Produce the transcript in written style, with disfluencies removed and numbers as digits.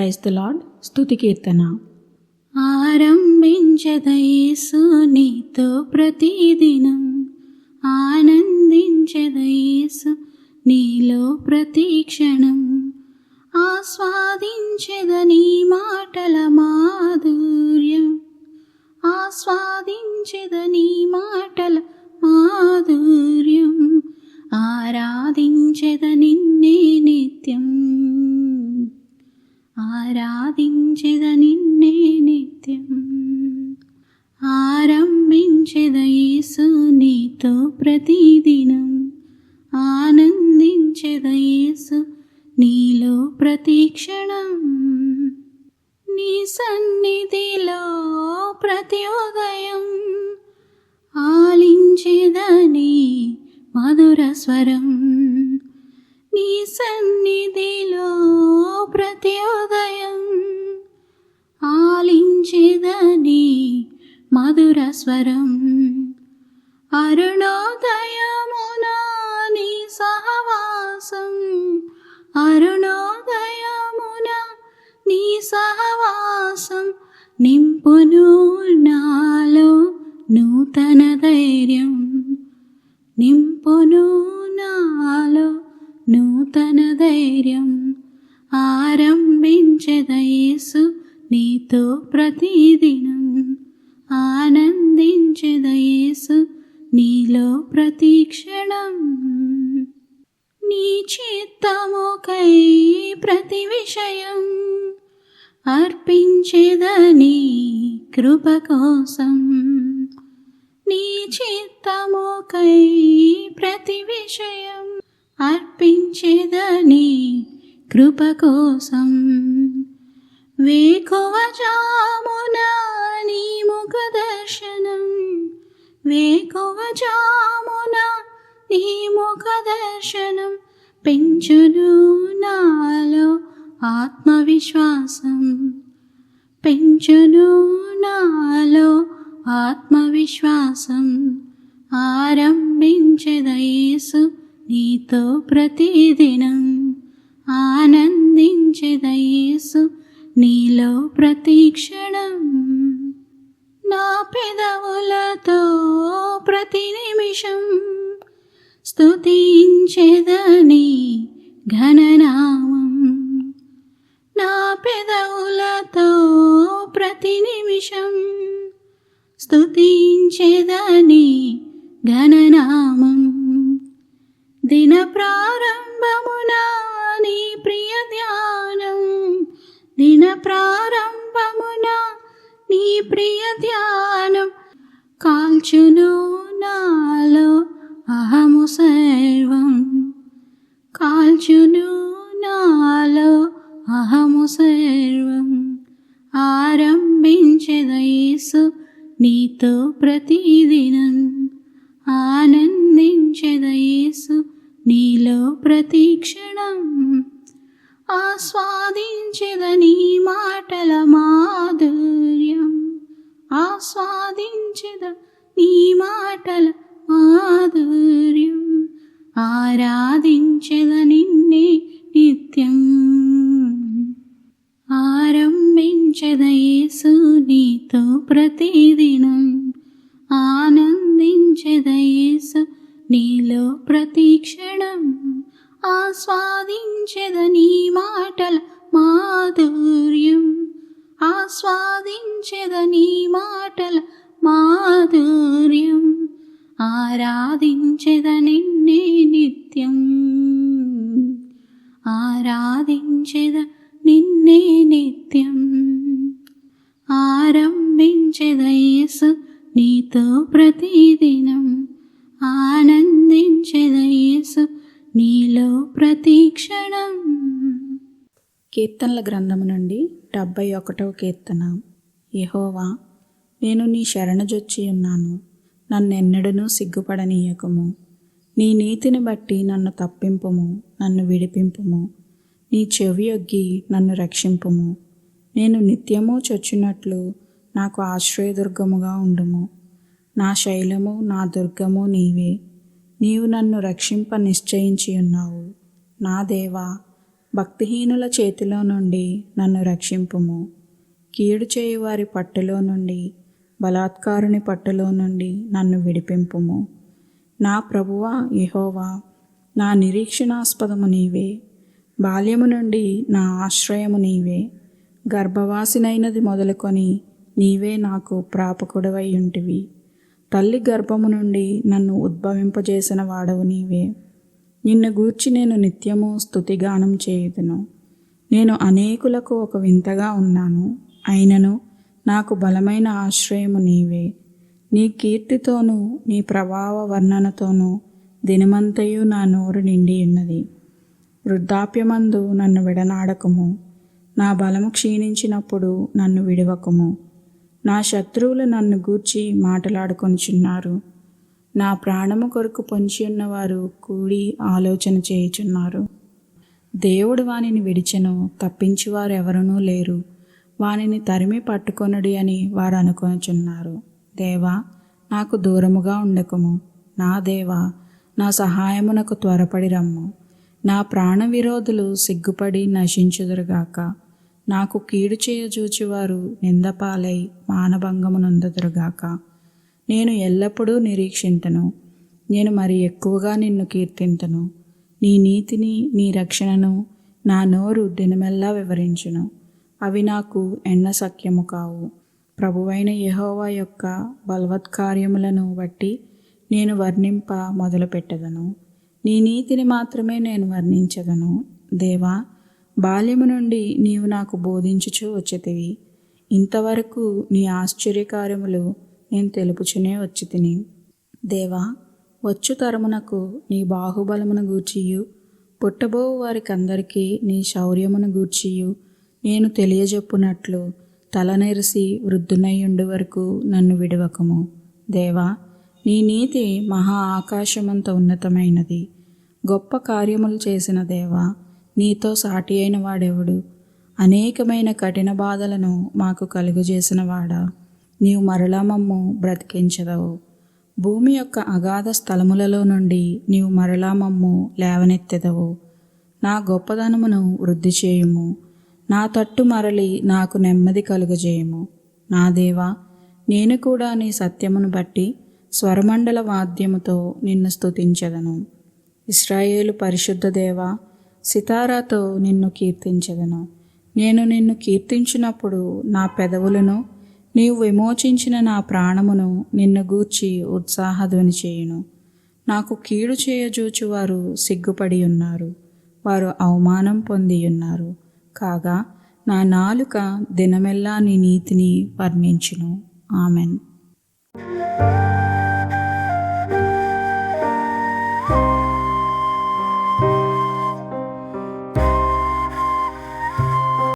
Praise the lord. స్తుతి కీర్తన. ఆరంభించెద యేసు నీతో ప్రతిదినం, ఆనందించెద యేసు నీలో ప్రతిక్షణం, ఆస్వాదించెద నీ మాటల మాధుర్యం, ఆస్వాదించెద నీ మాటల మాధుర్యం, ఆరాధించెద నిన్నే నిత్యం, ఆరాధించెద నిన్నే నిత్యం. ఆరంభించెద యేసు నీతో ప్రతిదినం, ఆనందించెద యేసు నీలో ప్రతిక్షణం. నీ సన్నిధిలో ప్రతి ఉదయం ఆలించెద నీ మధుర స్వరం, నీ సన్నిధిలో ప్రతి ఉదయం ఆలించెద నీ మధుర స్వరం. అరుణోదయమున నీ సహవాసం, అరుణోదయమున నీ సహవాసం, నింపును నాలో నూతన ధైర్యం, నింపును నాలో నూతన ధైర్యం. ఆరంభించెద యేసు నీతో ప్రతిదినం, ఆనందించెద యేసు నీలో ప్రతిక్షణం. నీ చిత్తముకై ప్రతి విషయం అర్పించెద నీ కృప కోసం, నీ చిత్తముకై ప్రతి విషయం అర్పించెద నీ కృప కోసం. వేకువజామున నీ ముఖ దర్శనం, వేకువజామున నీ ముఖ దర్శనం, పెంచును నాలో ఆత్మవిశ్వాసం, పెంచును నాలో ఆత్మవిశ్వాసం. ఆరంభించెద యేసు నీతో ప్రతిదినం, ఆనందించెద యేసు నీలో ప్రతిక్షణం. నా పెదవులతో ప్రతి నిమిషం స్తుతించెద నీ ఘననామం, నా పెదవులతో ప్రతి నిమిషం స్తుతించెద నీ ఘననామం. దిన ప్రారంభమున నీ ప్రియ ధ్యానం, దిన ప్రారంభమున నీ ప్రియ ధ్యానం, కాల్చును నాలో అహము సర్వం, కాల్చును నాలో అహము సర్వం. ఆరంభించెద యేసు నీతో ప్రతిదినం, ఆనందించెద యేసు నీలో ప్రతిక్షణం. ఆస్వాదించెద నీ మాటల మాధుర్యం, ఆస్వాదించెద నీ మాటల మాధుర్యం, ఆరాధించెద నిన్నే నిత్యం. ఆరంభించెద యేసు నీతో ప్రతిదినం, ఆనందించెద యేసు నీలో ప్రతిక్షణం, ఆస్వాదించెద నీ మాటల మాధుర్యం, ఆస్వాదించెద నీ మాటల మాధుర్యం, ఆరాధించెద నిన్నే నిత్యం, ఆరాధించెద నిన్నే నిత్యం. ఆరంభించెద యేసు నీతో ప్రతిదినం, ఆనందించెద యేసు నీలో ప్రతిక్షణం. కీర్తనల గ్రంథము నుండి 71వ కీర్తన. యెహోవా, నేను నీ శరణుజొచ్చి ఉన్నాను, నన్నెన్నడూనూ సిగ్గుపడనీయకుము. నీ నీతిని బట్టి నన్ను తప్పింపుము, నన్ను విడిపింపుము. నీ చెవియొగ్గి నన్ను రక్షింపుము. నేను నిత్యము చొచ్చునట్లు నాకు ఆశ్రయదుర్గముగా ఉండుము. నా శైలము నా దుర్గము నీవే. నీవు నన్ను రక్షింప నిశ్చయించి ఉన్నావు. నా దేవా, భక్తిహీనుల చేతిలో నుండి నన్ను రక్షింపుము. కీడు చేయువారి పట్టులో నుండి, బలాత్కారుని పట్టులో నుండి నన్ను విడిపింపుము. నా ప్రభువా యెహోవా, నా నిరీక్షణాస్పదము నీవే. బాల్యము నుండి నా ఆశ్రయము నీవే. గర్భవాసినైనది మొదలుకొని నీవే నాకు ప్రాపకుడవై ఉంటివి. తల్లి గర్భము నుండి నన్ను ఉద్భవింపజేసిన వాడవు నీవే. నిన్ను గూర్చి నేను నిత్యము స్తుతిగానం చేయుదును. నేను అనేకులకు ఒక వింతగా ఉన్నాను, అయినను నాకు బలమైన ఆశ్రయము నీవే. నీ కీర్తితోనూ నీ ప్రభావ వర్ణనతోనూ దినమంతయు నా నోరు నిండి ఉన్నది. వృద్ధాప్యమందు నన్ను విడనాడకము. నా బలము క్షీణించినప్పుడు నన్ను విడువకము. నా శత్రువులు నన్ను గూర్చి మాటలాడుకొనుచున్నారు. నా ప్రాణము కొరకు పొంచి ఉన్నవారు కూడి ఆలోచన చేయుచున్నారు. దేవుడు వానిని విడిచెను, తప్పించువారు ఎవరునూ లేరు. వానిని తరిమి పట్టుకొనుడి అని వారు అనుకొనుచున్నారు. దేవా, నాకు దూరముగా ఉండకము. నా దేవా, నా సహాయమునకు త్వరపడి రమ్ము. నా ప్రాణ విరోధులు సిగ్గుపడి నశించుదురుగాక. నాకు కీడు చేయజూచువారు నిందపాలై మానభంగము నొందుదురుగాక. నేను ఎల్లప్పుడూ నిరీక్షింతును. నేను మరి ఎక్కువగా నిన్ను కీర్తింతును. నీ నీతిని, నీ రక్షణను నా నోరు దినమెల్లా వివరించును. అవి నాకు ఎన్నసఖ్యము కావు. ప్రభువైన యెహోవా యొక్క బలవత్కార్యములను బట్టి నేను వర్ణింప మొదలుపెట్టెదను. నీ నీతిని మాత్రమే నేను వర్ణించెదను. దేవా, బాల్యము నుండి నీవు నాకు బోధించుచూ వచ్చితివి. ఇంతవరకు నీ ఆశ్చర్యకార్యములు నేను తెలుపుచునే వచ్చి తిని. దేవా, వచ్చు తరమునకు నీ బాహుబలమును గూర్చియు, పుట్టబో వారికందరికీ నీ శౌర్యమును గూర్చియు నేను తెలియజెప్పునట్లు తలనెరిసి వృద్ధునయ్యుండు వరకు నన్ను విడువకము. దేవా, నీ నీతి మహా ఆకాశమంత ఉన్నతమైనది. గొప్ప కార్యములు చేసిన దేవా, నీతో సాటి అయిన వాడెవడు? అనేకమైన కఠిన బాధలను మాకు కలుగజేసిన వాడా, నీవు మరలా మమ్ము బ్రతికించదవు. భూమి యొక్క అగాధ స్థలములలో నుండి నీవు మరలా మమ్ము లేవనెత్తెదవు. నా గొప్పదనమును వృద్ధి చేయుము. నా తట్టు మరలి నాకు నెమ్మది కలుగజేయుము. నా దేవా, నేను కూడా నీ సత్యమును బట్టి స్వరమండల వాద్యముతో నిన్ను స్తుతించెదను. ఇశ్రాయేలు పరిశుద్ధ దేవా, సితారాతో నిన్ను కీర్తించెదను. నేను నిన్ను కీర్తించినప్పుడు నా పెదవులను, నీవు విమోచించిన నా ప్రాణమును నిన్ను గూర్చి ఉత్సాహధ్వని చేయును. నాకు కీడు చేయజూచువారు సిగ్గుపడి ఉన్నారు. వారు అవమానం పొంది ఉన్నారు. కాగా నా నాలుక దినమెల్లా నీ నీతిని వర్ణించును. ఆమెన్.